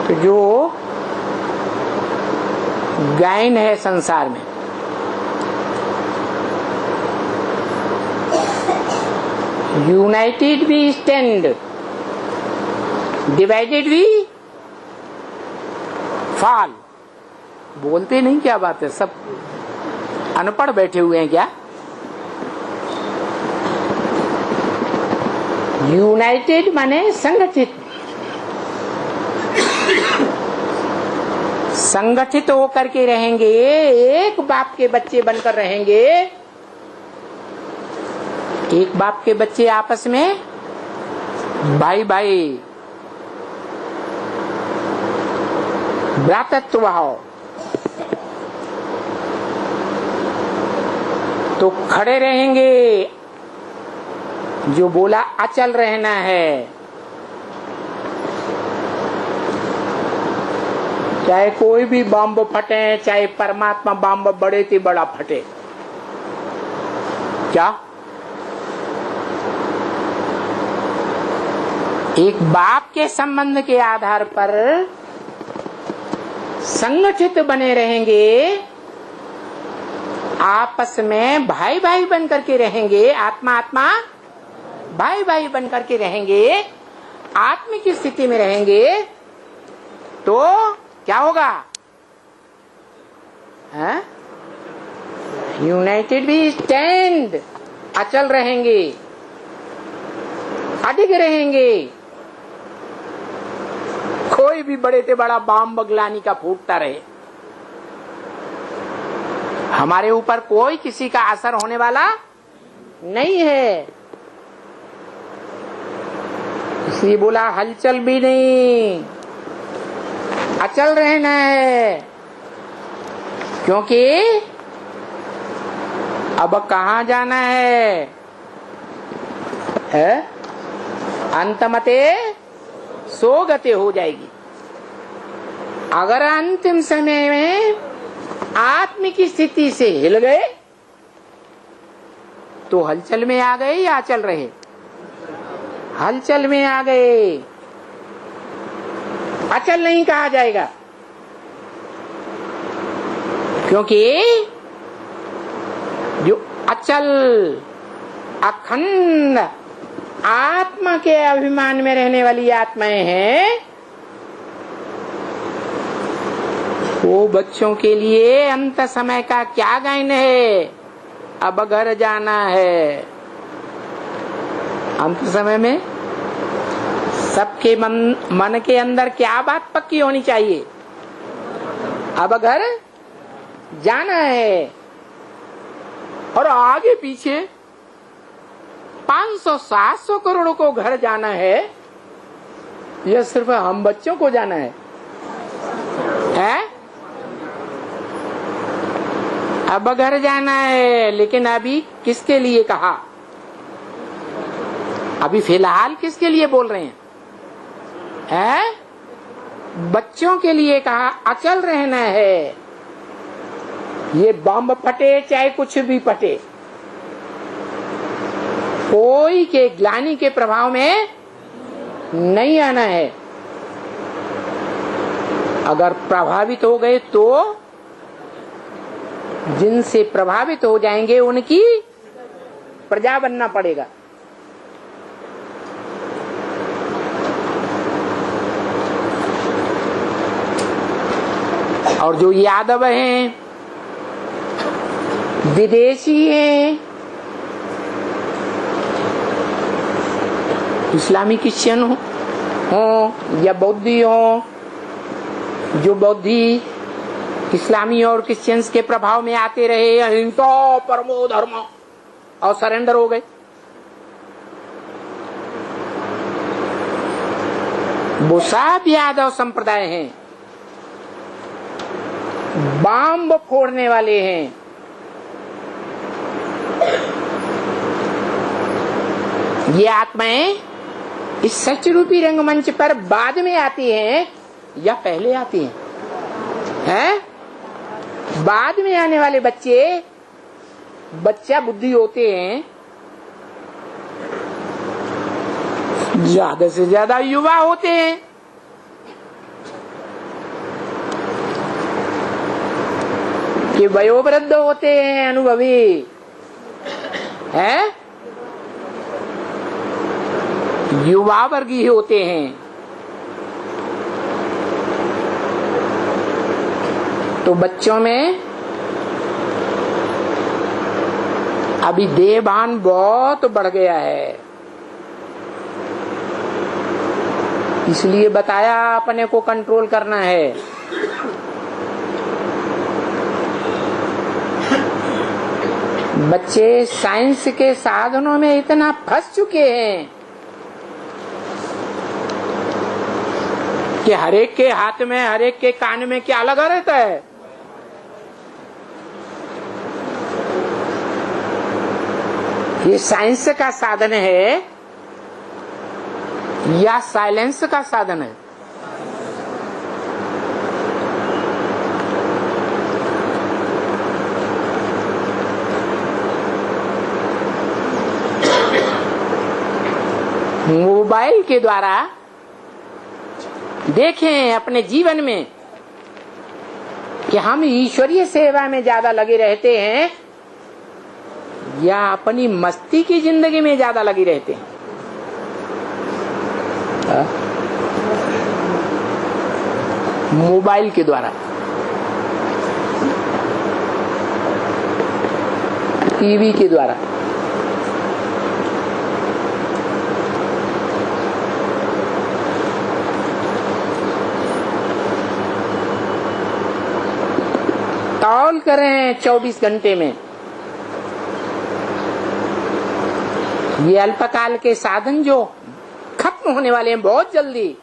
तो जो गायन है संसार में, united we stand, divided we fall. बोलते नहीं, क्या बात है, सब अनपढ़ बैठे हुए हैं क्या? यूनाइटेड माने संगठित, संगठित होकर के रहेंगे, एक बाप के बच्चे बनकर रहेंगे। एक बाप के बच्चे आपस में भाई भाई, भ्रातृत्व भाव, तो खड़े रहेंगे। जो बोला अचल रहना है, चाहे कोई भी बम फटे, चाहे परमात्मा बम बड़े से बड़ा फटे, क्या एक बाप के संबंध के आधार पर संगठित बने रहेंगे, आपस में भाई भाई बन करके रहेंगे, आत्मा आत्मा भाई भाई बन करके रहेंगे, आत्म की स्थिति में रहेंगे, तो क्या होगा? यूनाइटेड भी स्टैंड, अचल रहेंगे, अडिग रहेंगे। कोई भी बड़े से बड़ा बम बगलानी का फूटता रहे, हमारे ऊपर कोई किसी का असर होने वाला नहीं है। इसलिए बोला हलचल भी नहीं, अचल रहना है। क्योंकि अब कहाँ जाना है? अंतमते सो गते हो जाएगी। अगर अंतिम समय में आत्म की स्थिति से हिल गए तो हलचल में आ गए या अचल रहे? हलचल में आ गए, अचल नहीं कहा जाएगा। क्योंकि जो अचल अखंड आत्मा के अभिमान में रहने वाली आत्माएं हैं, वो बच्चों के लिए अंत समय का क्या गायन है? अब घर जाना है। अंत समय में सबके मन के अंदर क्या बात पक्की होनी चाहिए? अब घर जाना है। और आगे पीछे 500-700 करोड़ को घर जाना है, यह सिर्फ हम बच्चों को जाना है? अब घर जाना है, लेकिन अभी किसके लिए कहा? अभी फिलहाल किसके लिए बोल रहे हैं? बच्चों के लिए कहा, अचल रहना है। ये बम फटे चाहे कुछ भी फटे, कोई के ग्लानि के प्रभाव में नहीं आना है। अगर प्रभावित हो गए तो जिनसे प्रभावित हो जाएंगे उनकी प्रजा बनना पड़ेगा। और जो यादव हैं, विदेशी हैं, इस्लामी क्रिश्चियन हो या बौद्धी हो, जो बौद्धी इस्लामी और क्रिश्चियंस के प्रभाव में आते रहे, अहिंसा परमो धर्म, और सरेंडर हो गए, वो सब यादव संप्रदाय हैं, बम फोड़ने वाले हैं। ये आत्माएं इस सच रूपी रंगमंच पर बाद में आती हैं या पहले आती हैं? बाद में आने वाले बच्चे बच्चा बुद्धि होते हैं, ज्यादा से ज्यादा युवा होते हैं। कि वयोवृद्ध होते हैं, अनुभवी है, युवा वर्गीय होते हैं। तो बच्चों में अभी देहभान बहुत बढ़ गया है, इसलिए बताया अपने को कंट्रोल करना है। बच्चे साइंस के साधनों में इतना फंस चुके हैं कि हरेक के हाथ में, हरेक के कान में क्या लगा रहता है? ये साइंस का साधन है या साइलेंस का साधन है? मोबाइल के द्वारा देखें अपने जीवन में कि हम ईश्वरीय सेवा में ज्यादा लगे रहते हैं या अपनी मस्ती की जिंदगी में ज्यादा लगे रहते हैं। मोबाइल के द्वारा, टीवी के द्वारा, तौल करें 24 घंटे में। ये अल्पकाल के साधन जो खत्म होने वाले हैं बहुत जल्दी,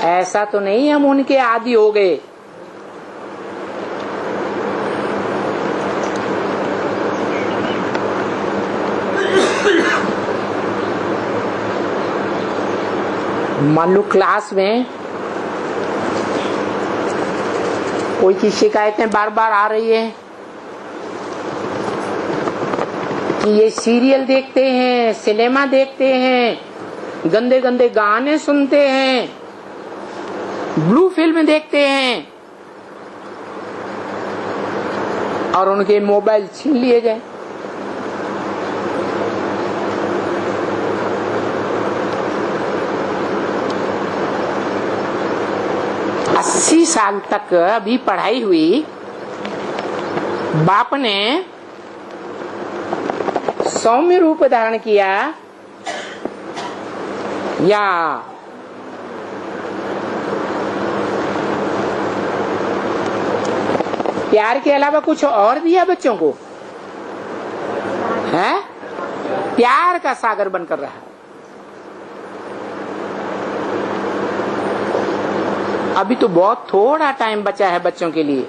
ऐसा तो नहीं हम उनके आदी हो गए। मान लो क्लास में कोई की शिकायतें बार बार आ रही है कि ये सीरियल देखते हैं, सिनेमा देखते हैं, गंदे गंदे गाने सुनते हैं, ब्लू फिल्म देखते हैं और उनके मोबाइल छीन लिए जाए। अस्सी साल तक अभी पढ़ाई हुई, बाप ने सौम्य रूप धारण किया या प्यार के अलावा कुछ और दिया बच्चों को? है प्यार का सागर बनकर रहा। अभी तो बहुत थोड़ा टाइम बचा है बच्चों के लिए।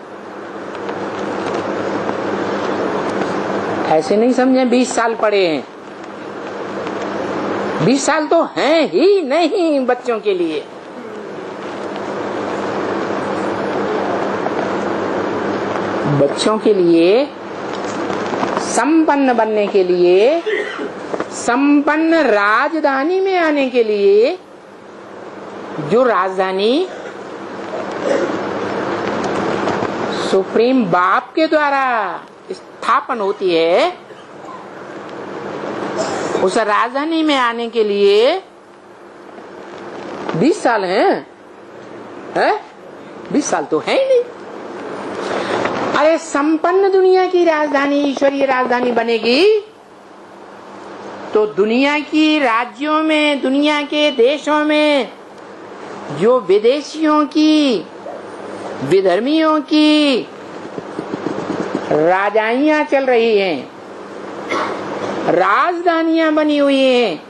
ऐसे नहीं समझे 20 साल पड़े हैं, 20 साल तो हैं ही नहीं बच्चों के लिए। बच्चों के लिए संपन्न बनने के लिए, संपन्न राजधानी में आने के लिए, जो राजधानी सुप्रीम बाप के द्वारा स्थापन होती है, उस राजधानी में आने के लिए 20 साल हैं? 20 साल तो है ही नहीं। अरे संपन्न दुनिया की राजधानी, ईश्वरीय राजधानी बनेगी तो दुनिया की राज्यों में, दुनिया के देशों में जो विदेशियों की, विधर्मियों की राजाइयां चल रही हैं, राजधानियां बनी हुई हैं,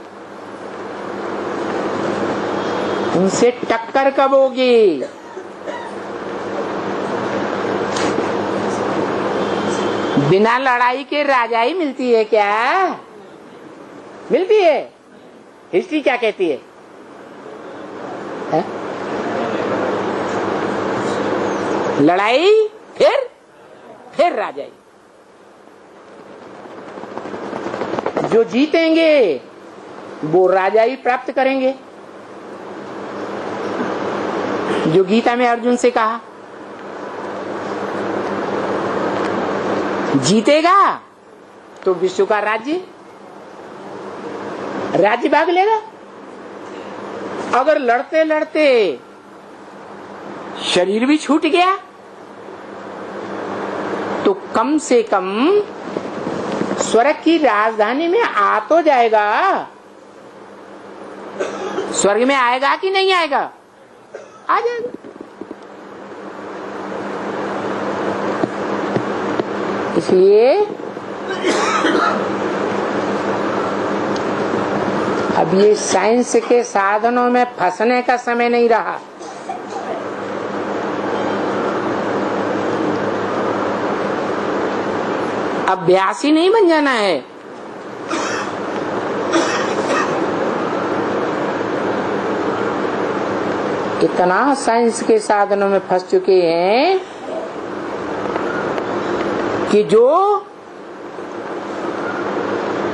उनसे टक्कर कब होगी? बिना लड़ाई के राजाई मिलती है क्या? मिलती है? हिस्ट्री क्या कहती है? लड़ाई फिर राजाई। जो जीतेंगे वो राजाई प्राप्त करेंगे। जो गीता में अर्जुन से कहा जीतेगा तो विश्व का राज्य भाग लेगा। अगर लड़ते लड़ते शरीर भी छूट गया तो कम से कम स्वर्ग की राजधानी में आ तो जाएगा। स्वर्ग में आएगा कि नहीं आएगा? आ जाएगा। इसलिए अब ये साइंस के साधनों में फंसने का समय नहीं रहा। अभ्यासी नहीं बन जाना है। इतना साइंस के साधनों में फंस चुके हैं कि जो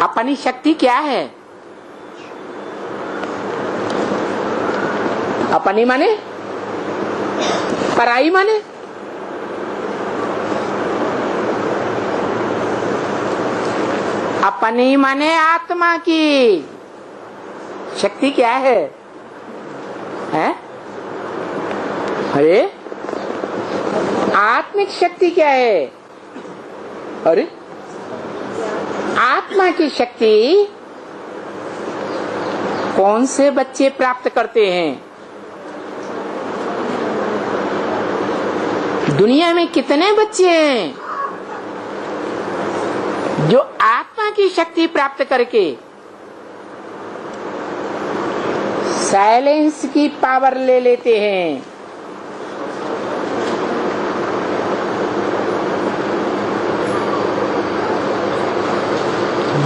अपनी शक्ति क्या है, अपनी माने पराई माने अपनी माने आत्मा की शक्ति क्या है? हैं? अरे आत्मिक शक्ति क्या है? अरे आत्मा की शक्ति कौन से बच्चे प्राप्त करते हैं? दुनिया में कितने बच्चे हैं जो आत्मा की शक्ति प्राप्त करके साइलेंस की पावर ले लेते हैं?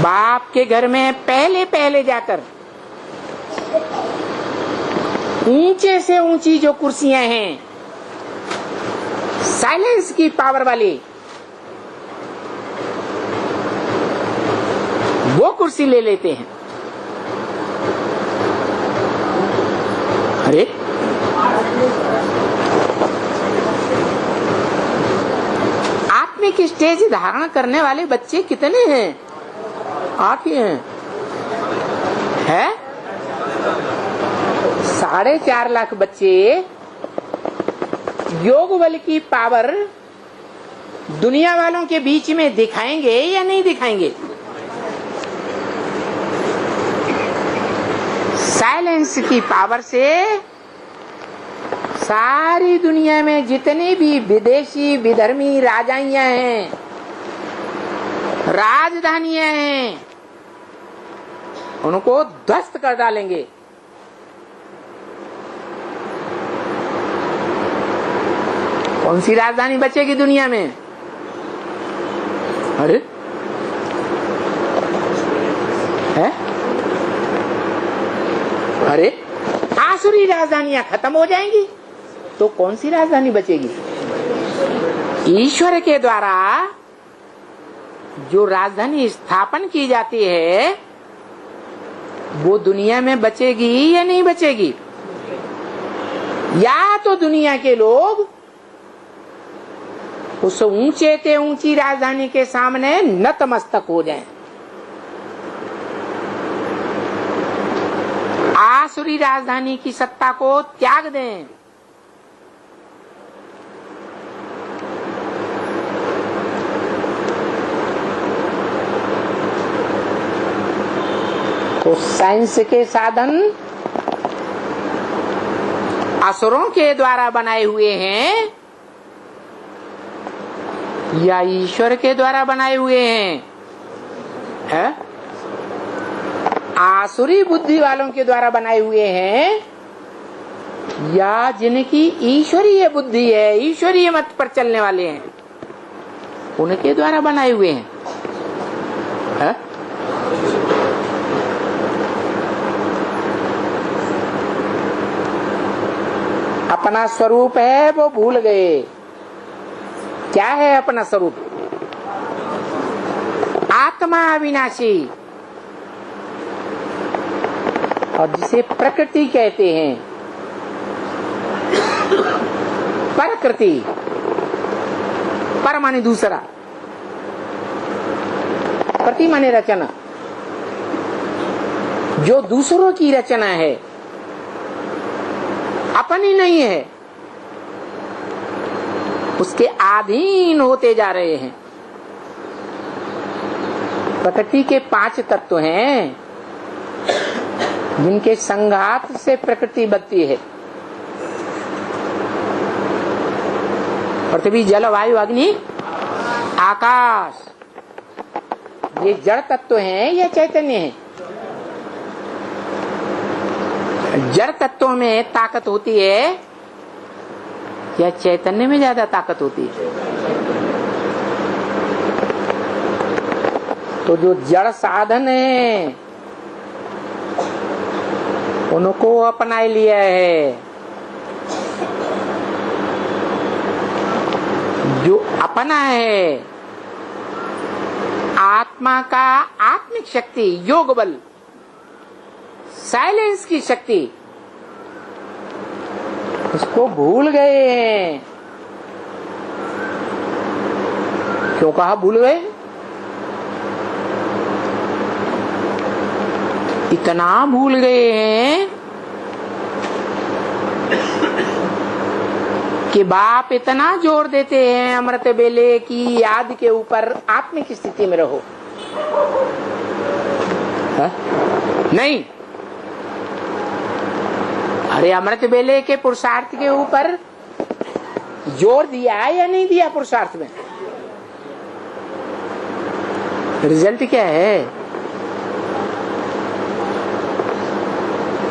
बाप के घर में पहले पहले जाकर ऊंचे से ऊंची जो कुर्सियां हैं साइलेंस की पावर वाली, वो कुर्सी ले लेते हैं। अरे आत्मिक स्टेज धारण करने वाले बच्चे कितने हैं? 8 ही हैं। है 4.5 लाख बच्चे योग बल की पावर दुनिया वालों के बीच में दिखाएंगे या नहीं दिखाएंगे? साइलेंस की पावर से सारी दुनिया में जितनी भी विदेशी विधर्मी राजाइयां हैं, राजधानियां हैं, उनको ध्वस्त कर डालेंगे। कौन सी राजधानी बचेगी दुनिया में? अरे है? अरे आसुरी राजधानियां खत्म हो जाएंगी तो कौन सी राजधानी बचेगी? ईश्वर के द्वारा जो राजधानी स्थापन की जाती है वो दुनिया में बचेगी या नहीं बचेगी? या तो दुनिया के लोग उस ऊंचे से ऊंची राजधानी के सामने नतमस्तक हो जाएं, आसुरी राजधानी की सत्ता को त्याग दें, तो साइंस के साधन असुरों के द्वारा बनाए हुए हैं या ईश्वर के द्वारा बनाए हुए हैं? है? आसुरी बुद्धि वालों के द्वारा बनाए हुए हैं या जिनकी ईश्वरीय बुद्धि है, ईश्वरीय मत पर चलने वाले हैं, उनके द्वारा बनाए हुए हैं? है? अपना स्वरूप है वो भूल गए। क्या है अपना स्वरूप? आत्मा अविनाशी, और जिसे प्रकृति कहते हैं, प्रकृति पर माने दूसरा, प्रकृति माने रचना, जो दूसरों की रचना है, अपनी नहीं है, उसके अधीन होते जा रहे हैं। प्रकृति के 5 तत्व हैं जिनके संघात से प्रकृति बनती है। पृथ्वी, जल, वायु, अग्नि, आकाश, ये जड़ तत्व हैं या चैतन्य हैं? जड़ तत्वों में ताकत होती है या चैतन्य में ज्यादा ताकत होती है? तो जो जड़ साधन है उनको अपना लिया है, जो अपना है आत्मा का आत्मिक शक्ति, योग बल, साइलेंस की शक्ति, उसको भूल गए हैं। क्यों कहा भूल गए? इतना भूल गए हैं कि बाप इतना जोर देते हैं अमृत बेले की याद के ऊपर, आत्मिक स्थिति में रहो। हा? नहीं, अरे अमृत बेले के पुरुषार्थ के ऊपर जोर दिया या नहीं दिया? पुरुषार्थ में रिजल्ट क्या है?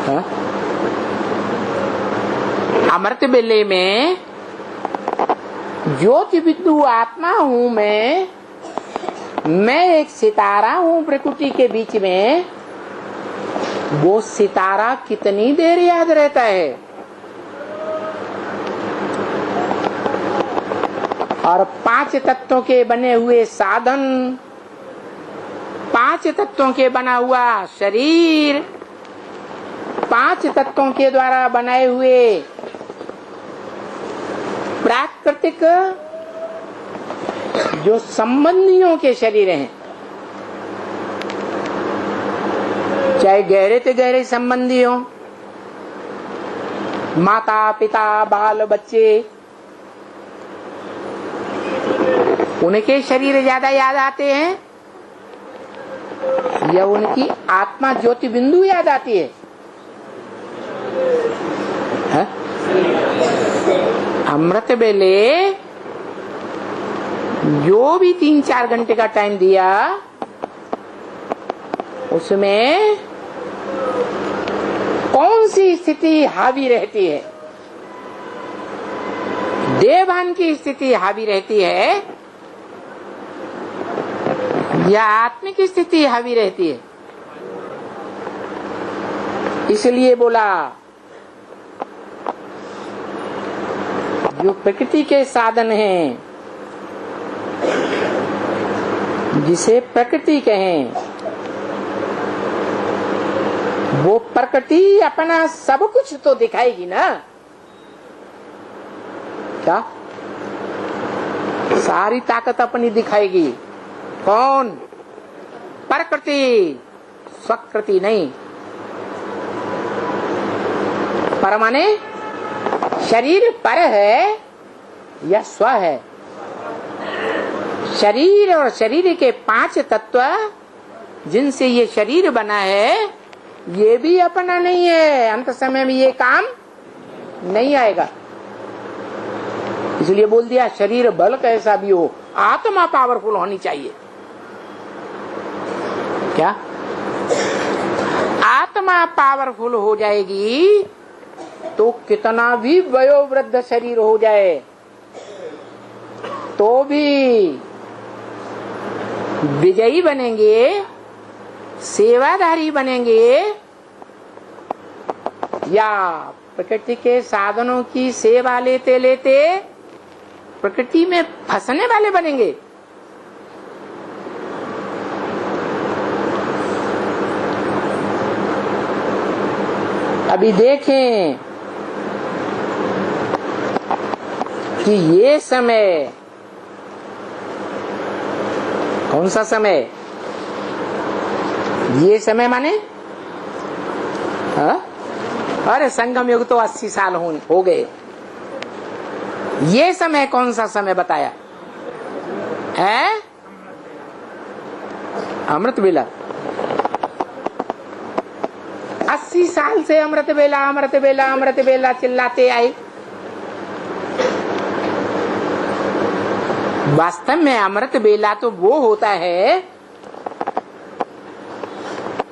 हा? अमृत बेले में ज्योति बिंदु आत्मा हूं मैं एक सितारा हूं प्रकृति के बीच में। वो सितारा कितनी देर याद रहता है? और 5 तत्वों के बने हुए साधन, 5 तत्वों के बना हुआ शरीर, 5 तत्वों के द्वारा बनाए हुए प्राकृतिक जो संबंधियों के शरीर हैं, चाहे गहरे से गहरे संबंधी हो, माता पिता बाल बच्चे, उनके शरीर ज्यादा याद आते हैं या उनकी आत्मा ज्योति बिंदु याद आती है? अमृत बेले जो भी 3-4 घंटे का टाइम दिया, उसमें कौन सी स्थिति हावी रहती है? देवभान की स्थिति हावी रहती है या आत्मिक स्थिति हावी रहती है? इसलिए बोला जो प्रकृति के साधन हैं, जिसे प्रकृति कहें, वो प्रकृति अपना सब कुछ तो दिखाएगी ना। क्या? सारी ताकत अपनी दिखाएगी। कौन? प्रकृति, स्वकृति नहीं। पर माने शरीर पर है या स्व है? शरीर और शरीर के 5 तत्व जिनसे ये शरीर बना है, ये भी अपना नहीं है। अंत समय में ये काम नहीं आएगा। इसलिए बोल दिया शरीर बल कैसा भी हो, आत्मा पावरफुल होनी चाहिए। क्या? आत्मा पावरफुल हो जाएगी तो कितना भी वयोवृद्ध शरीर हो जाए तो भी विजयी बनेंगे, सेवाधारी बनेंगे, या प्रकृति के साधनों की सेवा लेते लेते प्रकृति में फंसने वाले बनेंगे। अभी देखें कि ये समय, कौन सा समय? ये समय माने हाँ? अरे संगम युग तो 80 साल हो गए। ये समय कौन सा समय बताया है? अमृत बेला। 80 साल से अमृत बेला अमृत बेला अमृत बेला चिल्लाते आए। वास्तव में अमृत बेला तो वो होता है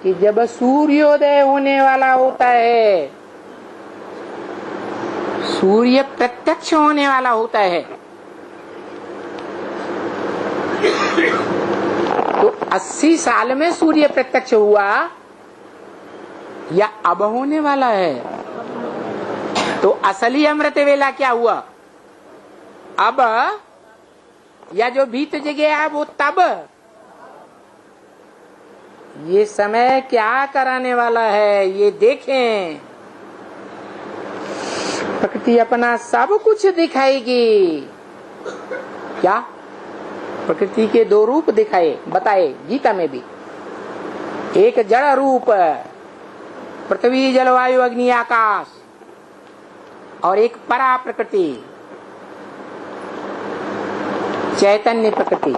कि जब सूर्योदय होने वाला होता है, सूर्य प्रत्यक्ष होने वाला होता है। तो 80 साल में सूर्य प्रत्यक्ष हुआ या अब होने वाला है? तो असली अमृत वेला क्या हुआ? अब, या जो बीत गया वो तब? ये समय क्या कराने वाला है ये देखें। प्रकृति अपना सब कुछ दिखाएगी। क्या? प्रकृति के 2 रूप दिखाए बताए गीता में भी। एक जड़ रूप पृथ्वी जलवायु अग्नि आकाश, और एक परा प्रकृति चैतन्य प्रकृति।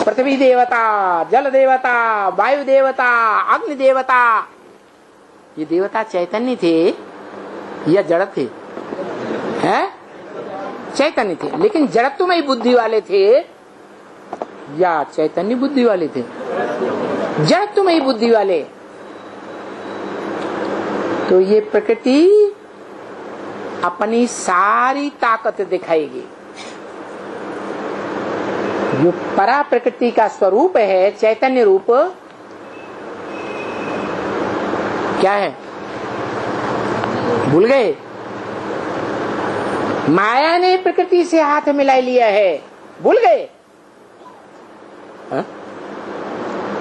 पृथ्वी देवता, जल देवता, वायु देवता, अग्नि देवता। ये देवता चैतन्य थे या जड़ थे? हैं? चैतन्य थे, लेकिन जड़त्वमयी बुद्धि वाले थे या चैतन्य बुद्धि वाले थे? जड़त्वमयी बुद्धि वाले। तो ये प्रकृति अपनी सारी ताकत दिखाएगी। जो परा प्रकृति का स्वरूप है, चैतन्य रूप, क्या है? भूल गए? माया ने प्रकृति से हाथ मिला लिया है, भूल गए?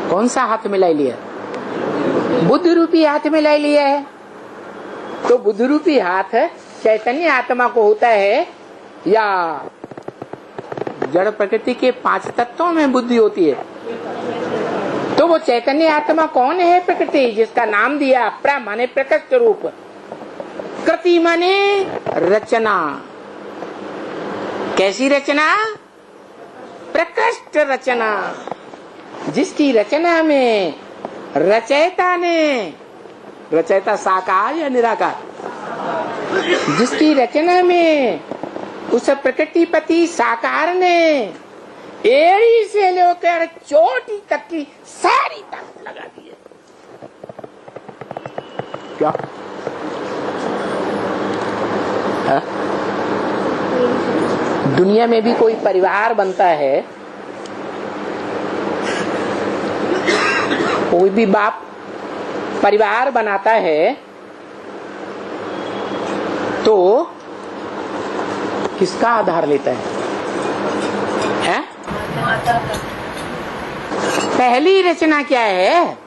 कौन सा हाथ मिला लिया? बुद्ध रूपी हाथ मिला लिया है। तो बुद्ध रूपी हाथ चैतन्य आत्मा को होता है या जड़ प्रकृति के 5 तत्वों में बुद्धि होती है? तो वो चैतन्य आत्मा कौन है? प्रकृति, जिसका नाम दिया प्रा माने प्रकृति रूप, कृति माने रचना। कैसी रचना? प्रकृष्ट रचना। जिसकी रचना में रचयिता ने, रचयिता साकार या निराकार, जिसकी रचना में उस प्रकृतिपति साकार ने एड़ी से लेकर चोटी तक की सारी ताकत लगा दी है। क्या? हा? दुनिया में भी कोई परिवार बनता है, कोई भी बाप परिवार बनाता है, तो किसका आधार लेता है? हैं? पहली रचना क्या है?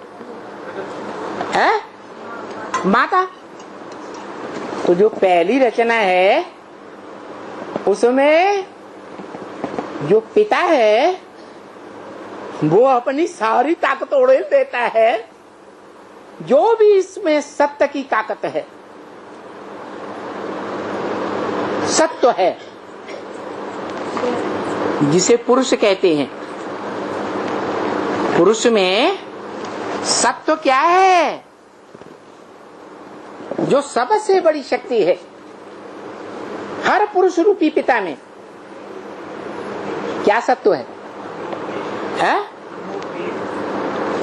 हैं? माता। तो जो पहली रचना है उसमें जो पिता है वो अपनी सारी ताकत उड़ेल देता है। जो भी इसमें सत्य की ताकत है, सत्व है, जिसे पुरुष कहते हैं। पुरुष में सत्व क्या है? जो सबसे बड़ी शक्ति है हर पुरुष रूपी पिता में। क्या सत्व है?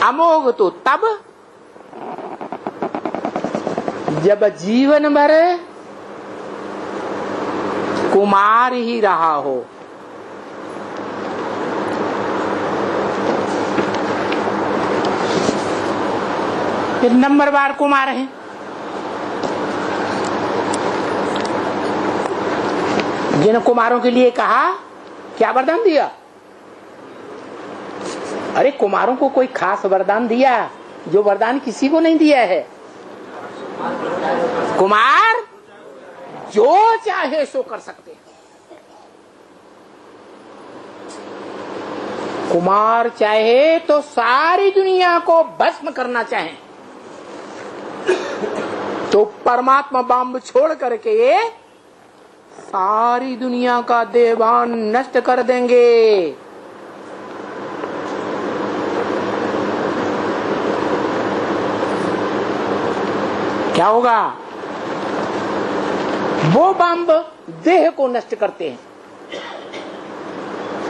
अमोघ तो तब जब जीवन भर कुमार ही रहा हो। फिर नंबरवार कुमार हैं। जिन कुमारों के लिए कहा, क्या वरदान दिया? अरे कुमारों को कोई खास वरदान दिया जो वरदान किसी को नहीं दिया है। कुमार जो चाहे सो कर सकते हैं। कुमार चाहे तो सारी दुनिया को भस्म करना चाहे तो परमात्मा बम छोड़ करके सारी दुनिया का देवान नष्ट कर देंगे। क्या होगा? वो बम देह को नष्ट करते हैं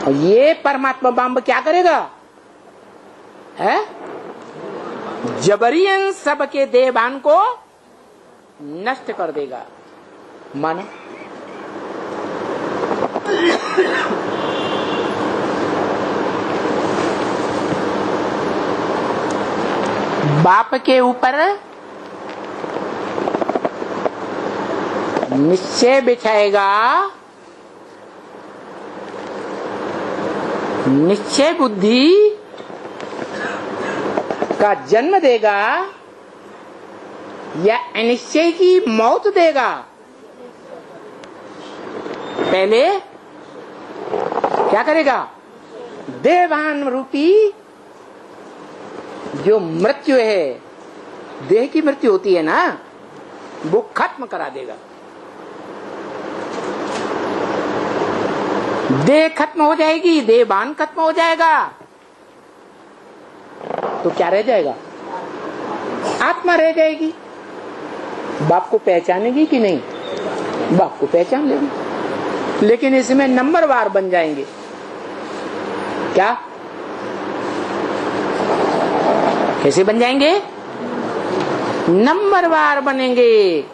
और ये परमात्मा बम क्या करेगा? है जबरियन सबके देवान को नष्ट कर देगा। माना बाप के ऊपर निश्चय बिठाएगा, निश्चय बुद्धि का जन्म देगा या अनिश्चय की मौत देगा? पहले क्या करेगा? देवान रूपी जो मृत्यु है, देह की मृत्यु होती है ना, वो खत्म करा देगा। देह खत्म हो जाएगी, देवान खत्म हो जाएगा, तो क्या रह जाएगा? आत्मा रह जाएगी। बाप को पहचानेगी कि नहीं? बाप को पहचान लेगी, लेकिन इसमें नंबरवार बन जाएंगे। क्या? कैसे बन जाएंगे? नंबरवार बनेंगे।